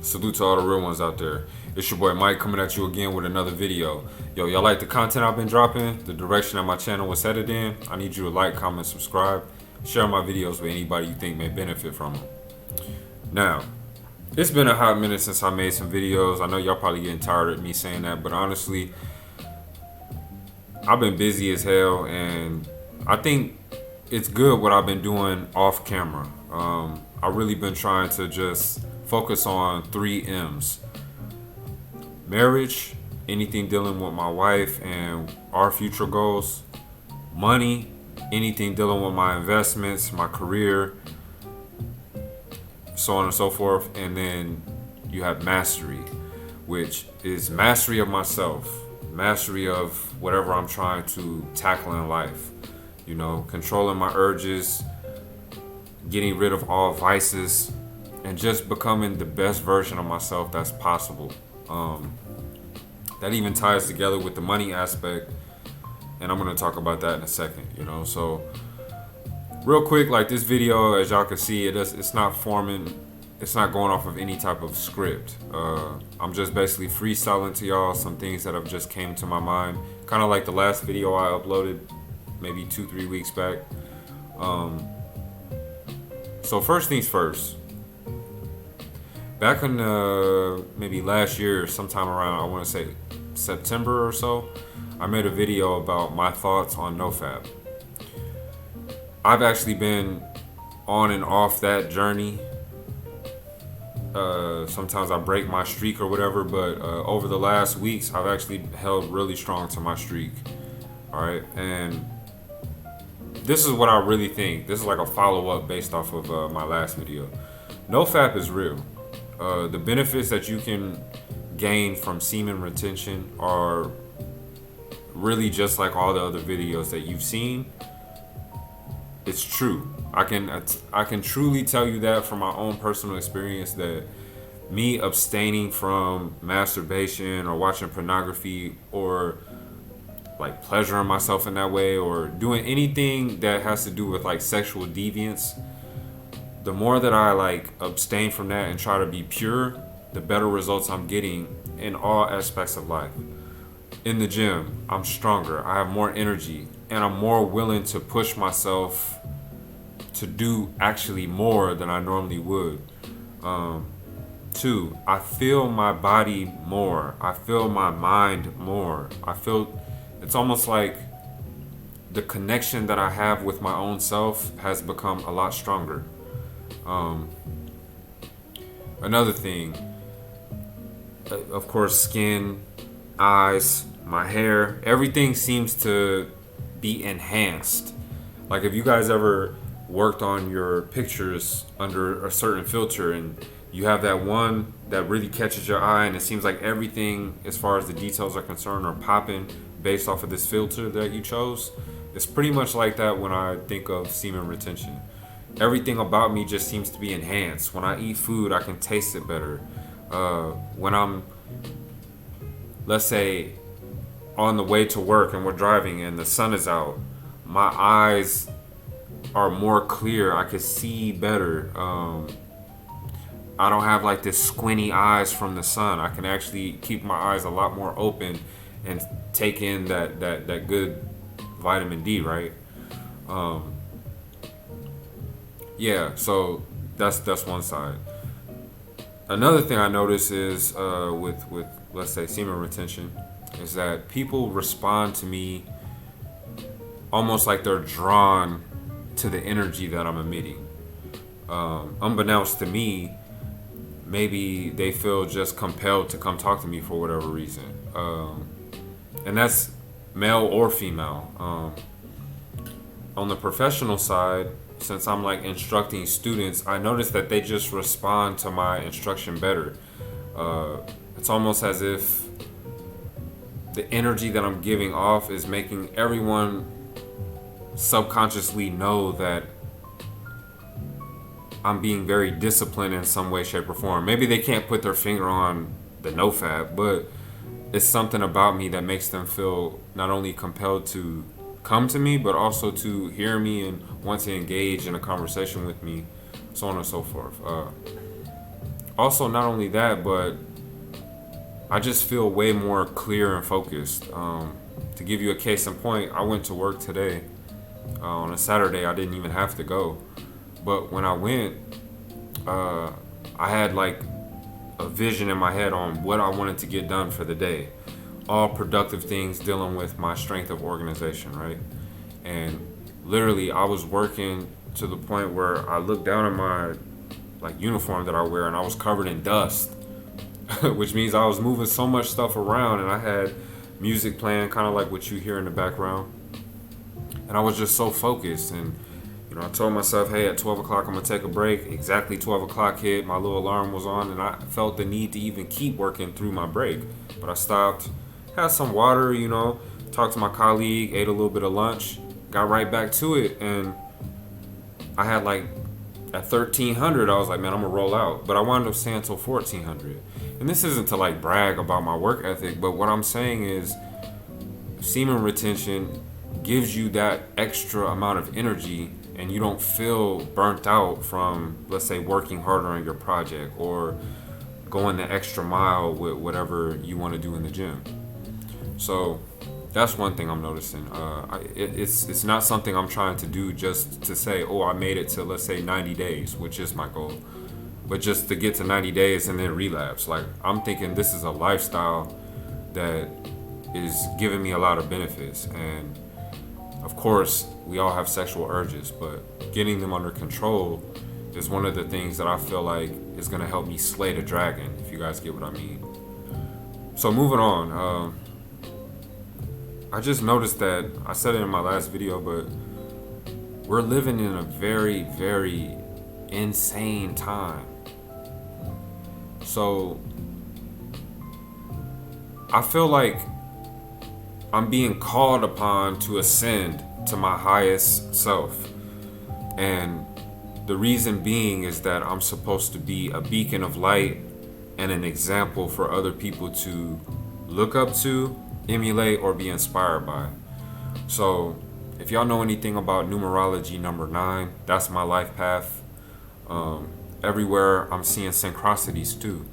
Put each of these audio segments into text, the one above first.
Salute to all the real ones out there. It's your boy Mike coming at you again with another video. Yo, y'all like the content I've been dropping? The direction that my channel was headed in? I need you to like, comment, subscribe, share my videos with anybody you think may benefit from them. Now, it's been a hot minute since I made some videos. I know y'all probably getting tired of me saying that, but honestly, I've been busy as hell, and I think it's good what I've been doing off camera. I've really been trying to just focus on 3 M's: marriage, anything dealing with my wife and our future goals; money, anything dealing with my investments, my career, so on and so forth. And then you have mastery, which is mastery of myself, mastery of whatever I'm trying to tackle in life. You know, controlling my urges, getting rid of all vices, and just becoming the best version of myself that's possible. That even ties together with the money aspect, and I'm gonna talk about that in a second. So real quick, like this video, as y'all can see, it's not going off of any type of script. I'm just basically freestyling to y'all some things that have just came to my mind, kind of like the last video I uploaded maybe 2-3 weeks back. So first things first, back in maybe last year, sometime around, I want to say September or so, I made a video about my thoughts on No Fap. I've actually been on and off that journey. Sometimes I break my streak or whatever, but over the last weeks, I've actually held really strong to my streak. All right, and this is what I really think. This is like a follow-up based off of my last video. No Fap is real. The benefits that you can gain from semen retention are really just like all the other videos that you've seen. It's true. I can truly tell you that from my own personal experience, that me abstaining from masturbation or watching pornography or like pleasuring myself in that way or doing anything that has to do with like sexual deviance, the more that I like abstain from that and try to be pure, the better results I'm getting in all aspects of life. In the gym, I'm stronger, I have more energy, and I'm more willing to push myself to do actually more than I normally would. Two, I feel my body more, I feel my mind more. It's almost like the connection that I have with my own self has become a lot stronger. Another thing, of course, skin, eyes, my hair, everything seems to be enhanced. Like if you guys ever worked on your pictures under a certain filter and you have that one that really catches your eye and it seems like everything as far as the details are concerned are popping based off of this filter that you chose, it's pretty much like that when I think of semen retention. Everything about me just seems to be enhanced. When I eat food, I can taste it better. When I'm, let's say, on the way to work and we're driving and the sun is out, my eyes are more clear. I can see better. I don't have like this squinty eyes from the sun. I can actually keep my eyes a lot more open and take in that good vitamin D, right? Yeah, so that's one side. Another thing I notice is with let's say semen retention is that people respond to me almost like they're drawn to the energy that I'm emitting. Unbeknownst to me, maybe they feel just compelled to come talk to me for whatever reason. And that's male or female. On the professional side, since I'm like instructing students, I notice that they just respond to my instruction better. It's almost as if the energy that I'm giving off is making everyone subconsciously know that I'm being very disciplined in some way, shape, or form. Maybe they can't put their finger on the No Fap, but it's something about me that makes them feel not only compelled to come to me, but also to hear me and want to engage in a conversation with me, so on and so forth. also, not only that, but I just feel way more clear and focused. To give you a case in point, I went to work today on a Saturday. I didn't even have to go, but when I went, I had like a vision in my head on what I wanted to get done for the day. All productive things dealing with my strength of organization, right? And literally, I was working to the point where I looked down at my like uniform that I wear, and I was covered in dust, which means I was moving so much stuff around, and I had music playing, kind of like what you hear in the background, and I was just so focused. And I told myself, hey, at 12 o'clock I'm gonna take a break. Exactly 12 o'clock hit, my little alarm was on, and I felt the need to even keep working through my break, but I stopped, had some water, talked to my colleague, ate a little bit of lunch, got right back to it. And I had like at 1300, I was like, man, I'm gonna roll out. But I wound up staying till 1400. And this isn't to like brag about my work ethic, but what I'm saying is semen retention gives you that extra amount of energy, and you don't feel burnt out from, let's say, working harder on your project or going the extra mile with whatever you want to do in the gym. So that's one thing I'm noticing. It's not something I'm trying to do just to say, oh, I made it to, let's say, 90 days, which is my goal, but just to get to 90 days and then relapse. Like, I'm thinking this is a lifestyle that is giving me a lot of benefits. And of course, we all have sexual urges, but getting them under control is one of the things that I feel like is going to help me slay the dragon, if you guys get what I mean. So moving on, I just noticed that, I said it in my last video, but we're living in a very, very insane time. So I feel like I'm being called upon to ascend to my highest self. And the reason being is that I'm supposed to be a beacon of light and an example for other people to look up to, emulate, or be inspired by. So if y'all know anything about numerology number 9, that's my life path. Everywhere I'm seeing synchronicities too.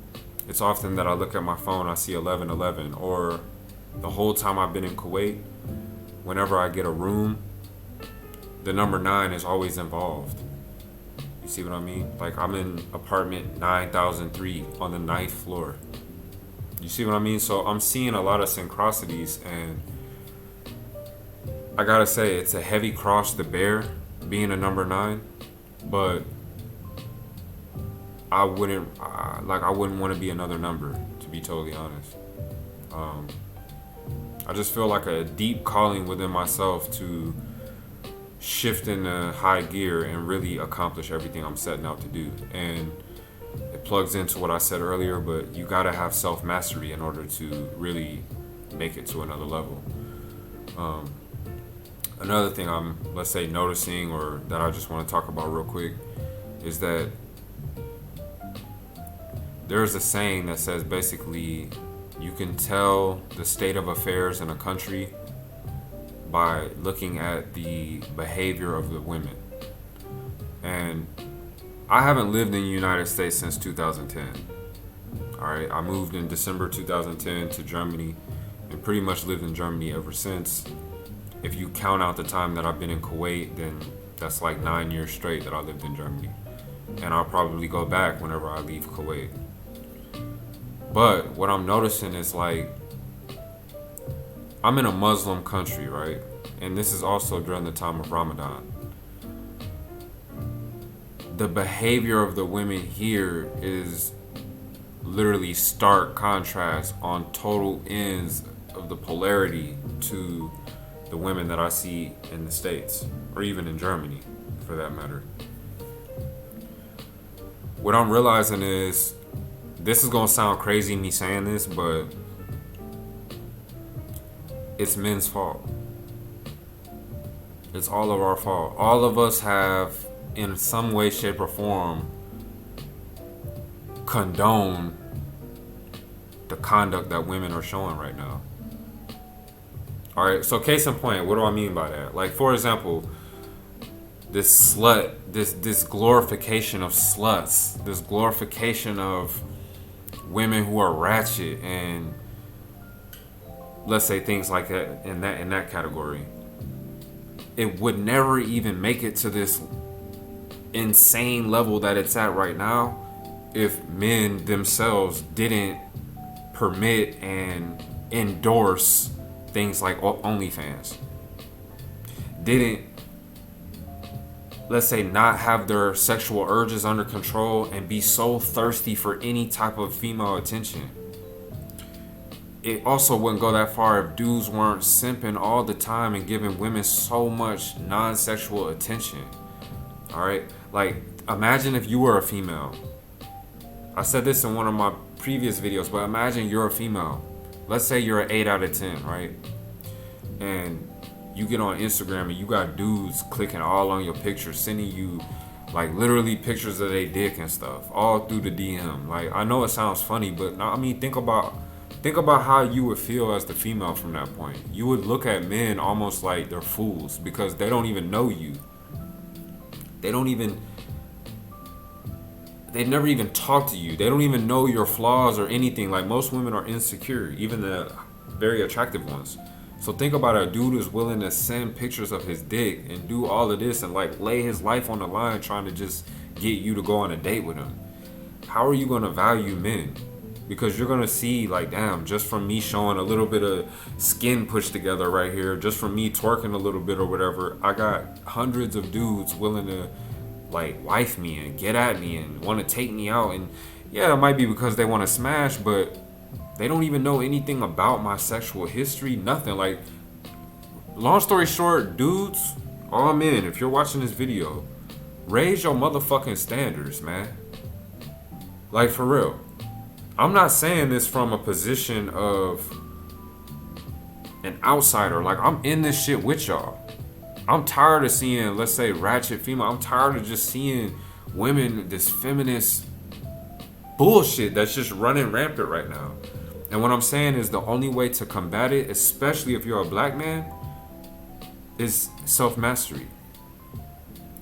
It's often that I look at my phone, I see 1111, or the whole time I've been in Kuwait, whenever I get a room, the number 9 is always involved. You see what I mean? Like, I'm in apartment 9003 on the 9th floor. You see what I mean? So I'm seeing a lot of synchronicities, and I gotta say, it's a heavy cross to bear being a number 9, but I wouldn't want to be another number, to be totally honest. I just feel like a deep calling within myself to shift into high gear and really accomplish everything I'm setting out to do. And it plugs into what I said earlier, but you gotta have self-mastery in order to really make it to another level. Another thing I'm, let's say, noticing, or that I just want to talk about real quick, is that there's a saying that says basically you can tell the state of affairs in a country by looking at the behavior of the women. And I haven't lived in the United States since 2010. Alright, I moved in December 2010 to Germany and pretty much lived in Germany ever since. If you count out the time that I've been in Kuwait, then that's like 9 years straight that I lived in Germany. And I'll probably go back whenever I leave Kuwait. But what I'm noticing is, like, I'm in a Muslim country, right? And this is also during the time of Ramadan. The behavior of the women here is literally stark contrast on total ends of the polarity to the women that I see in the States, or even in Germany, for that matter. What I'm realizing is, this is gonna sound crazy me saying this, but it's men's fault. It's all of our fault. All of us have, in some way, shape, or form, condoned the conduct that women are showing right now. Alright, so case in point, what do I mean by that? Like, for example, this slut, this glorification of sluts, this glorification of women who are ratchet, and let's say things like that in that category. It would never even make it to this insane level that it's at right now if men themselves didn't permit and endorse things like OnlyFans. Didn't, let's say, not have their sexual urges under control and be so thirsty for any type of female attention. It also wouldn't go that far if dudes weren't simping all the time and giving women so much non-sexual attention. Alright? Like, imagine if you were a female. I said this in one of my previous videos, but imagine you're a female. Let's say you're an 8 out of 10, right? And you get on Instagram and you got dudes clicking all on your pictures, sending you like literally pictures of their dick and stuff, all through the DM. Like, I know it sounds funny, but I mean, think about how you would feel as the female from that point. You would look at men almost like they're fools because they don't even know you. They never even talk to you. They don't even know your flaws or anything. Like, most women are insecure, even the very attractive ones. So think about a dude who's willing to send pictures of his dick and do all of this and like lay his life on the line trying to just get you to go on a date with him. How are you going to value men? Because you're going to see, like, damn, just from me showing a little bit of skin pushed together right here, just from me twerking a little bit or whatever, I got hundreds of dudes willing to like wife me and get at me and want to take me out. And yeah, it might be because they want to smash, but they don't even know anything about my sexual history, nothing. Like, long story short, dudes, all men, if you're watching this video, raise your motherfucking standards, man. Like, for real. I'm not saying this from a position of an outsider. Like, I'm in this shit with y'all. I'm tired of seeing, let's say, ratchet female. I'm tired of just seeing women, this feminist bullshit that's just running rampant right now. And what I'm saying is the only way to combat it, especially if you're a black man, is self-mastery.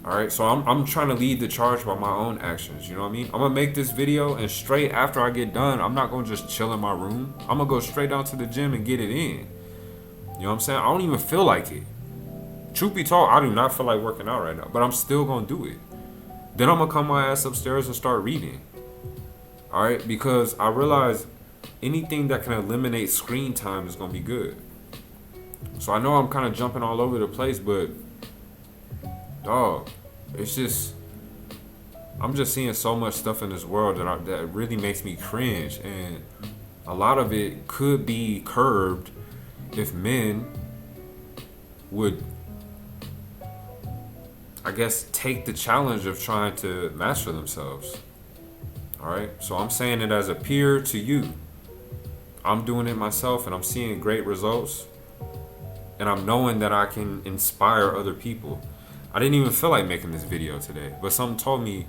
Alright, so I'm trying to lead the charge by my own actions, you know what I mean? I'm gonna make this video, and straight after I get done, I'm not gonna just chill in my room. I'm gonna go straight down to the gym and get it in. You know what I'm saying? I don't even feel like it. Truth be told, I do not feel like working out right now, but I'm still gonna do it. Then I'm gonna come my ass upstairs and start reading. Alright, because I realize anything that can eliminate screen time is gonna be good. So I know I'm kind of jumping all over the place, but dog, it's just, I'm just seeing so much stuff in this world that really makes me cringe, and a lot of it could be curbed if men would, I guess, take the challenge of trying to master themselves. Alright, so I'm saying it as a peer to you. I'm doing it myself and I'm seeing great results, and I'm knowing that I can inspire other people. I didn't even feel like making this video today, but something told me,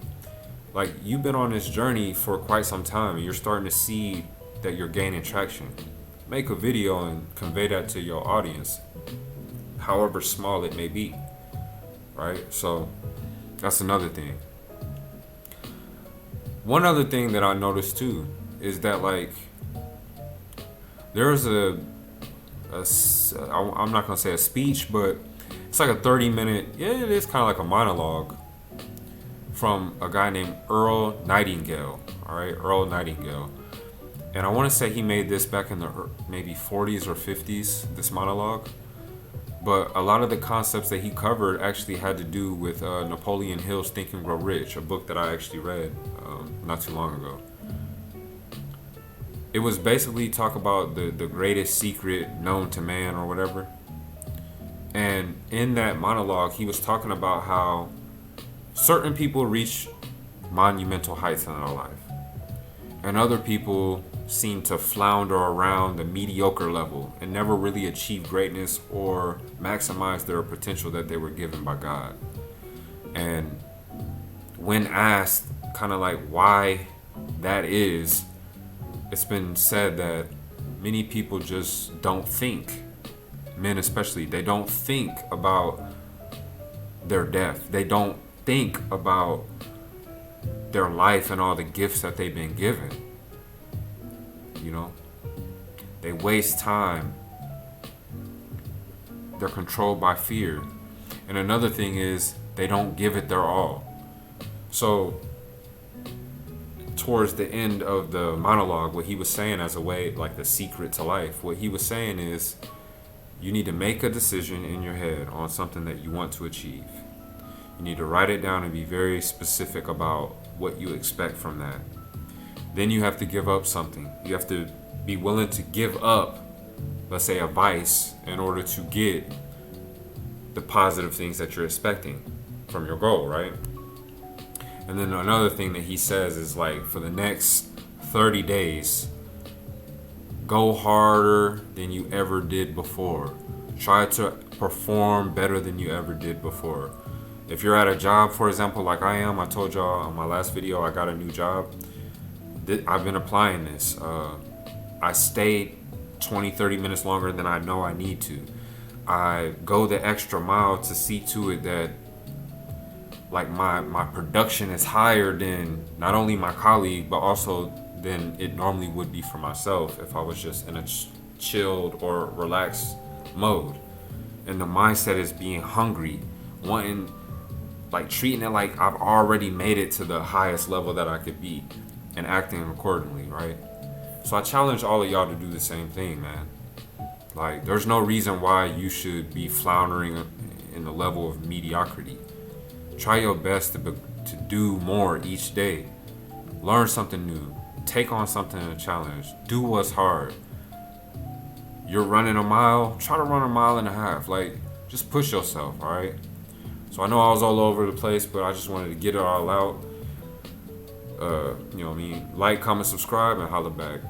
like, you've been on this journey for quite some time and you're starting to see that you're gaining traction. Make a video and convey that to your audience, however small it may be, right? So that's another thing. One other thing that I noticed too is that, like, there's I'm not gonna say a speech, but it's like a 30-minute, yeah, it is kind of like a monologue from a guy named Earl Nightingale. All right, Earl Nightingale. And I want to say he made this back in the maybe 40s or 50s, this monologue. But a lot of the concepts that he covered actually had to do with Napoleon Hill's Think and Grow Rich, a book that I actually read not too long ago. It was basically talk about the greatest secret known to man or whatever. And in that monologue, he was talking about how certain people reach monumental heights in their life, and other people seem to flounder around the mediocre level and never really achieve greatness or maximize their potential that they were given by God. And when asked kind of like why that is, it's been said that many people just don't think, men especially, they don't think about their death. They don't think about their life and all the gifts that they've been given. You know, they waste time. They're controlled by fear. And another thing is they don't give it their all. So towards the end of the monologue, what he was saying as a way, like the secret to life, what he was saying is you need to make a decision in your head on something that you want to achieve. You need to write it down and be very specific about what you expect from that. Then you have to give up something. You have to be willing to give up, let's say, a vice in order to get the positive things that you're expecting from your goal, right? And then another thing that he says is like, for the next 30 days, go harder than you ever did before. Try to perform better than you ever did before. If you're at a job, for example, like I am, I told y'all on my last video, I got a new job. I've been applying this. I stayed 20-30 minutes longer than I know I need to. I go the extra mile to see to it that like my production is higher than not only my colleague, but also than it normally would be for myself if I was just in a chilled or relaxed mode. And the mindset is being hungry, wanting, like treating it like I've already made it to the highest level that I could be and acting accordingly, right? So I challenge all of y'all to do the same thing, man. Like, there's no reason why you should be floundering in the level of mediocrity. Try your best to do more each day. Learn something new. Take on something in a challenge. Do what's hard. You're running a mile, try to run a mile and a half. Like, just push yourself, all right? So I know I was all over the place, but I just wanted to get it all out. You know what I mean? Like, comment, subscribe, and holla back.